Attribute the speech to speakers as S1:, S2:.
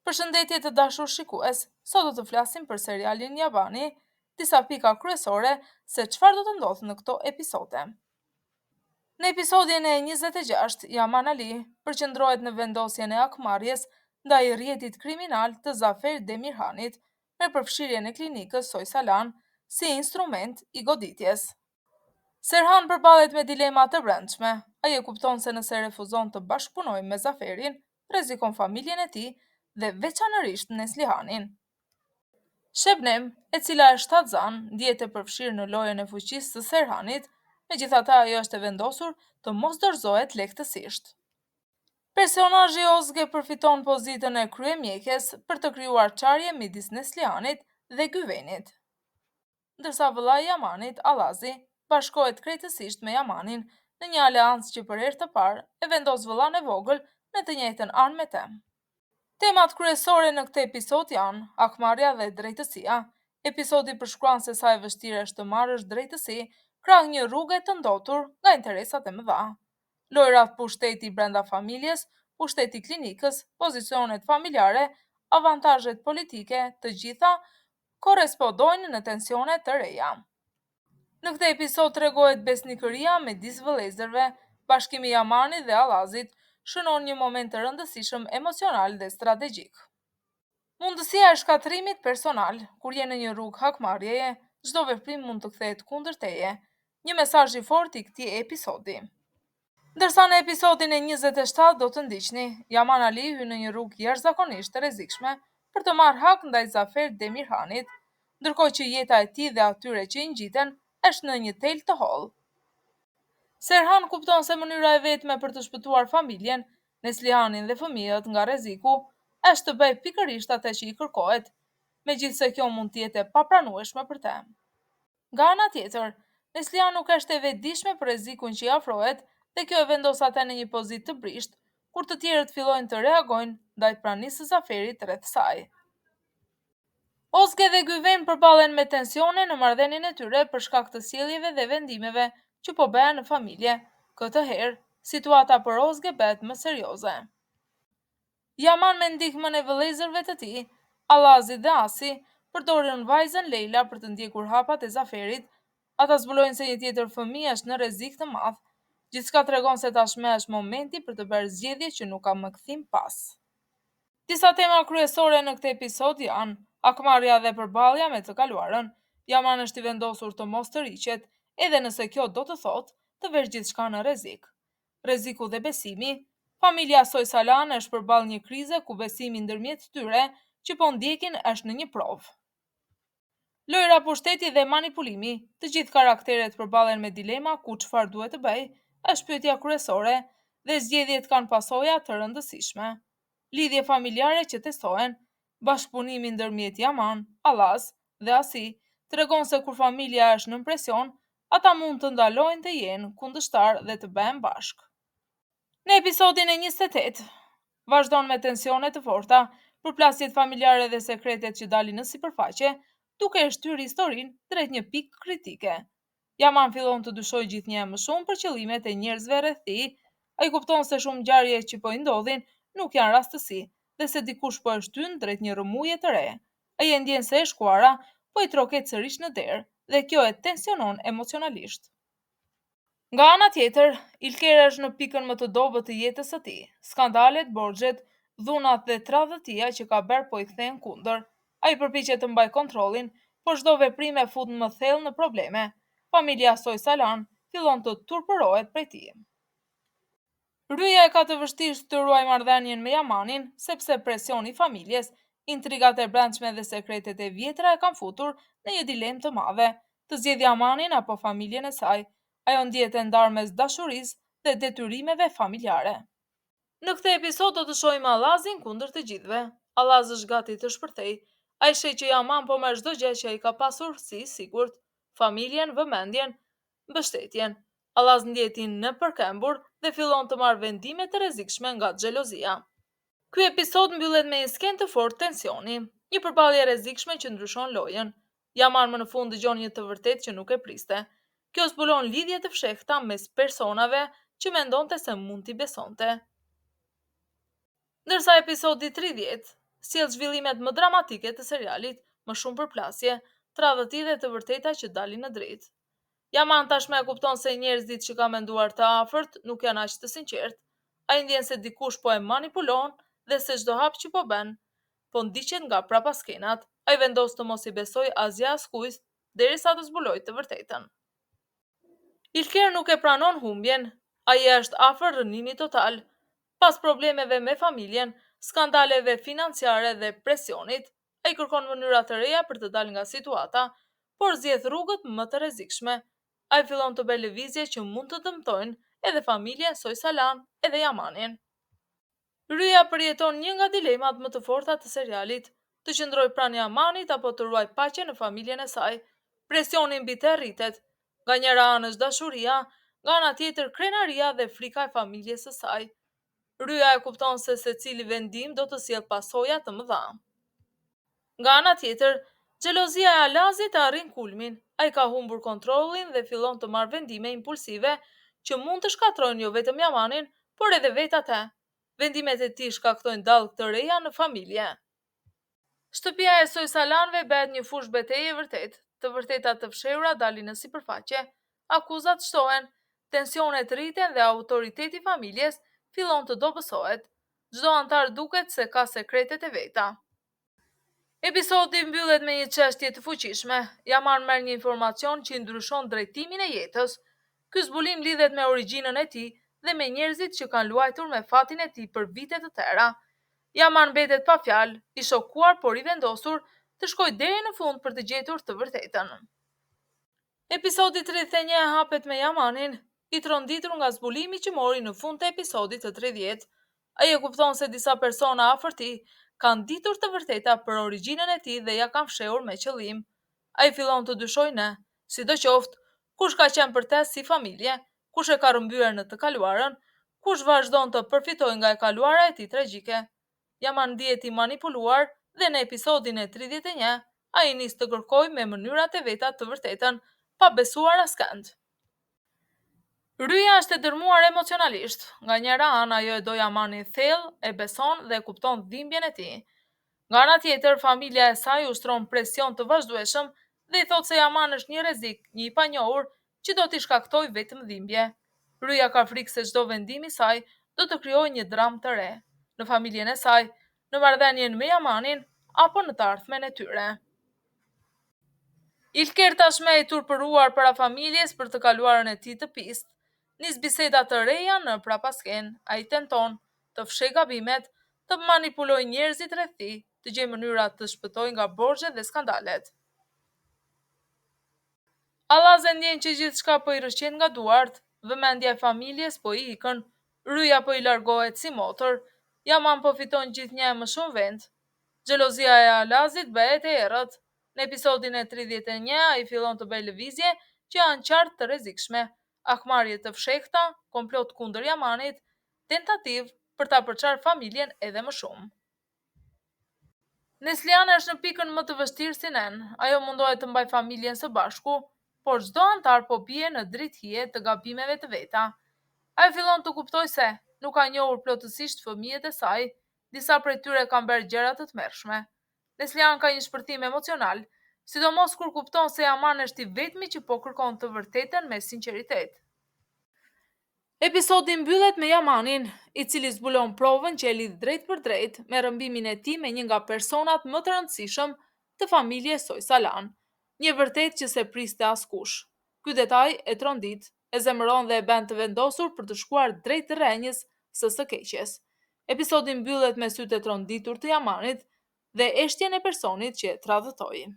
S1: Përshëndetje të dashur shikues, sot do të flasim për serialin Yabani, disa pika kryesore se çfarë do të ndodhë në këto episode. Në episodin e 26, Yaman Ali përqendrohet në vendosjen e akmarrjes ndaj rrjetit kriminal të Zafer Demirhanit me përfshirjen e klinikës Soysalan si instrument i goditjes. Serhan përballet me dilema të brendshme. Ai e kupton se nëse refuzon të bashkëpunojë me Zaferin, rrezikon familjen e tij dhe veçanërisht Neslihanin. Shebnem, e cila është shtatzan, ndihet e përfshirë në lojën e fuqisë së Serhanit, megjithatë ajo është e vendosur të mos dorëzohet lehtësisht. Personazhi Ozge përfiton pozitën e kryemjekes për të krijuar çarje midis Neslihanit dhe Gyvenit. Ndërsa vëllai i Yamanit, Allazi, bashkohet krejtësisht me Yamanin në një aleancë që për herë të parë e vendos vëllain e vogël në të njëjtën anë me të. Temat kryesore në këtë episod janë akmarrja dhe drejtësia. Episodi përshkruan se sa e vështirë është të marrësh drejtësi krah një rruge të ndotur nga interesat e mëdha. Lojrat pushteti brenda familjes, pushteti klinikës, pozicionet familjare, avantazhet politike, të gjitha korrespondojnë në tensione të reja. Në këtë episod tregohet besnikëria midis vëllezërve, bashkimi i Yamanit dhe Allazit shënon një moment të rëndësishëm emocional dhe strategjik. Mundësia e shkatërimit personal, kur je në një rrugë hakmarrjeje, çdo veprim mund të kthehet kundër teje. Një mesazh i fortë i këtij episodi. Ndërsa në episodin e 27 do të ndiqni, Yaman Ali hyn në një rrugë jashtëzakonisht të rrezikshme për të marrë hak ndaj Zafer Demirhanit, ndërkohë që jeta e tij dhe atyre që i ngjiten është në një tel të hollë. Serhan kupton se mënyra e vetme për të shpëtuar familjen, Neslihanin dhe fëmijët nga rreziku është të bëjë pikërisht atë që i kërkohet, megjithse kjo mund të jetë e papranueshme për të. Nga ana tjetër, Neslihan nuk është e vetëdijshme për rrezikun që i afrohet dhe kjo e vendos atë në një pozitë të brisht, kur të tjerët fillojnë të reagojnë ndaj pranisë së Zaferit rreth saj. Ozge dhe Gyven përballen me tensione në marrëdhënien e tyre për shkak të sjelljeve dhe vendimeve që po bëhen në familje. Këtë herë, situata për Ozge bëhet më serioze. Yaman me ndihmën e vëllezërve të tij, Allazi dhe Asi, përdorin vajzën Leila për të ndjekur hapat e Zaferit. Ata zbulojnë se një tjetër fëmijë është në rrezik të madh. Gjithçka tregon se tashmë është momenti për të bërë zgjedhje që nuk ka më kthim pas. Disa tema kryesore në këtë episod janë akmarrja dhe përballja me të kaluarën. Yaman është i vendosur të mos të riqet, edhe nëse kjo do të thotë të vesh gjithçka në rrezik. Rreziku dhe besimi. Familja Soysalan është përballë një krize ku besimi ndërmjet tyre që po ndjekin është në një provë. Lojra pushteti dhe manipulimi. Të gjithë karakteret përballen me dilema ku çfarë duhet të bëj, është pyetja kryesore dhe zgjedhjet kanë pasoja të rëndësishme. Lidhje familjare që testohen, bashkëpunimi ndërmjet Yaman, Allaz dhe Asi tregon se kur familja është në presion, ata mund të ndalojnë të jenë kundërshtar dhe të bëhen bashkë. Në episodin e 28, vazhdon me tensione të forta, përplasjet familjare dhe sekretet që dalin në sipërfaqe, duke e shtyrë historinë drejt një pikë kritike. Yaman fillon të dyshojë gjithnjë më shumë për qëllimet e njerëzve rreth tij. Ai kupton se shumë ngjarje që po i ndodhin nuk janë rastësi dhe se dikush po e shtyn drejt një rrëmuje të re. Ai e ndjen se e shkuara po i troket sërish në derë dhe kjo e tensionon emocionalisht. Nga ana tjetër, Ilker është në pikën më të dobët të jetës së tij. Skandalet, borxhet, dhunat dhe tradhtia që ka bërë po i kthehen kundër. Ai përpiqet të mbajë kontrollin, por çdo veprim e fut më thellë në probleme. Familja Soysalan fillon të turpërohet prej tij. Rryeja e ka të vështirë të ruaj marrëdhënien me Yamanin, sepse presioni i familjes, intrigat e brendshme dhe sekretet e vjetra e kanë futur në një dilemë të madhe, të zgjedhë Yamanin apo familjen e saj. Ajo ndihet e ndarë mes dashurisë dhe detyrimeve familjare. Në këtë episod do të shohim Allazin kundër të gjithëve. Allaz është gati të shpërthejë. Ai sheh që Yaman po merr çdo gjë që ai ka pasur si sigurt, familjen, vëmendjen, mbështetjen. Allaz ndihet i nëpërkëmbur dhe fillon të marrë vendime të rrezikshme nga xhelozia. Ky episod mbyllet me një skenë të fortë tensioni, një përballje e rrezikshme që ndryshon lojën. Yaman më në fund dëgjon një të vërtetë që nuk e priste. Kjo zbulon lidhje të fshehta mes personave që mendonte se mund t'i besonte. Ndërsa episodi 30 sjell zhvillimet më dramatike të serialit, më shumë përplasje, tradhti dhe të vërteta që dalin në dritë. Yaman tashmë e kupton se njerëzit që ka menduar të afërt nuk janë aq të sinqert. Ai ndjen se dikush po e manipulon dhe se çdo hap që po bën, po ndiqet nga prapaskenat. Ai vendos të mos i besoj asgjë askujt derisa të zbulojë të vërtetën. Ilker nuk e pranon humbjen, ai është afër rënimit total. Pas problemeve me familjen, skandaleve financiare dhe presionit, ai kërkon mënyra të reja për të dalë nga situata, por zgjedh rrugët më të rrezikshme. Ai fillon të bëjë lëvizje që mund të dëmtojnë edhe familjen Soysalan edhe Yamanin. Rrya përjeton një nga dilemat më të forta të serialit, të qëndroj pranë Yamanit apo të ruaj paqen në familjen e saj. Presioni mbi të rritet, nga njëra anë është dashuria, nga ana tjetër krenaria dhe frika e familjes së saj. Rrya e kupton se secili vendim do të sjellë pasoja të mëdha. Nga ana tjetër, xhelozia e Alazit arrin kulmin. Ai ka humbur kontrollin dhe fillon të marrë vendime impulsive që mund të shkatrojnë jo vetëm Yamanin, por edhe vetë atë. Vendimet e tij shkaktojnë dallë të reja në familje. Shtëpia e Soysalanëve bëhet një fushë betejë e vërtet. Të vërtetat të fshehura dalin në sipërfaqe, akuzat shtohen, tensionet rriten dhe autoriteti i familjes fillon të dobësohet. Çdo antar duket se ka sekretet e veta. Episodi mbyllet me një çështje të fuqishme. Yaman merr një informacion që i ndryshon drejtimin e jetës. Ky zbulim lidhet me origjinën e tij dhe me njerëzit që kanë luajtur me fatin e tij për vite të tëra. Yaman mbetet pa fjalë, i shokuar por i vendosur të shkojë deri në fund për të gjetur të vërtetën. Episodi 31 hapet me Yamanin, i tronditur nga zbulimi që mori në fund të episodit të 30. Ai e kupton se disa persona afër tij kanë ditur të vërteta për origjinën e tij dhe ja kanë fshehur me qëllim. Ai fillon të dyshojë në, sidoqoftë, kush ka qenë për te si familje, kush e ka rrëmbyer në të kaluarën, kush vazhdon të përfitojë nga e kaluara e tij tragjike. Yaman ndihet i manipuluar dhe në episodin e 31 ai nis të kërkojë me mënyrat e veta të vërtetën, pa besuar askënd. Rrya është e dërmuar emocionalisht. Nga njëra anë ajo e do Yamanin thellë, e beson dhe e kupton dhimbjen e tij. Nga ana tjetër, familja e saj ushtron presion të vazhdueshëm dhe i thotë se Yaman është një rrezik, një i panjohur që do t'i shkaktojë vetëm dhimbje. Rrya ka frikë se çdo vendim i saj do të krijojë një dramë të re në familjen e saj, në marrëdhënien me Yamanin apo në të ardhmen e tyre. Ilker tashmë i turpëruar para familjes për të kaluarën e tij të pistë, nis biseda të reja në prapaskenë. Ai tenton të fshehë gabimet, të manipulojë njerëzit rreth tij, të gjejë mënyra të shpëtojë nga borxhet dhe skandalet. Allaze ndjen që gjithçka po i rrëshqet nga duart, vëmendja e familjes po i ikën, rrya po i largohet si motor, Yaman po fiton gjithnjë më shumë vend. Xhelozia e Alazit bëhet e errët. Në episodin e 31 ai fillon të bëjë lëvizje që janë qartë të rrezikshme, akmarrje të fshehta, komplot kundër Yamanit, tentativë për ta përçarë familjen edhe më shumë. Nesliana është në pikën më të vështirë si nen. Ajo mundohet të mbajë familjen së bashku, por çdo antar po bie në drithije të gabimeve të veta. Ai fillon të kuptojë se nuk ka njohur plotësisht fëmijët e saj, disa prej tyre kanë bërë gjëra të tmerrshme. Neslian ka një shpërthim emocional, sidomos kur kupton se Yaman është i vetmi që po kërkon të vërtetën me sinqeritet. Episodi mbyllet me Yamanin, i cili zbulon provën që e lidh drejt për drejt me rrëmbimin e tij me një nga personat më të rëndësishëm të familjes Soysalan, një vërtet që se priste askush. Ky detaj e trondit, e zemëron dhe e bën të vendosur për të shkuar drejt rrjenjës së së keqes. Episodi mbyllet me sytë e tronditur të Yamanit dhe eshtjen e personit që e tradhëtoi.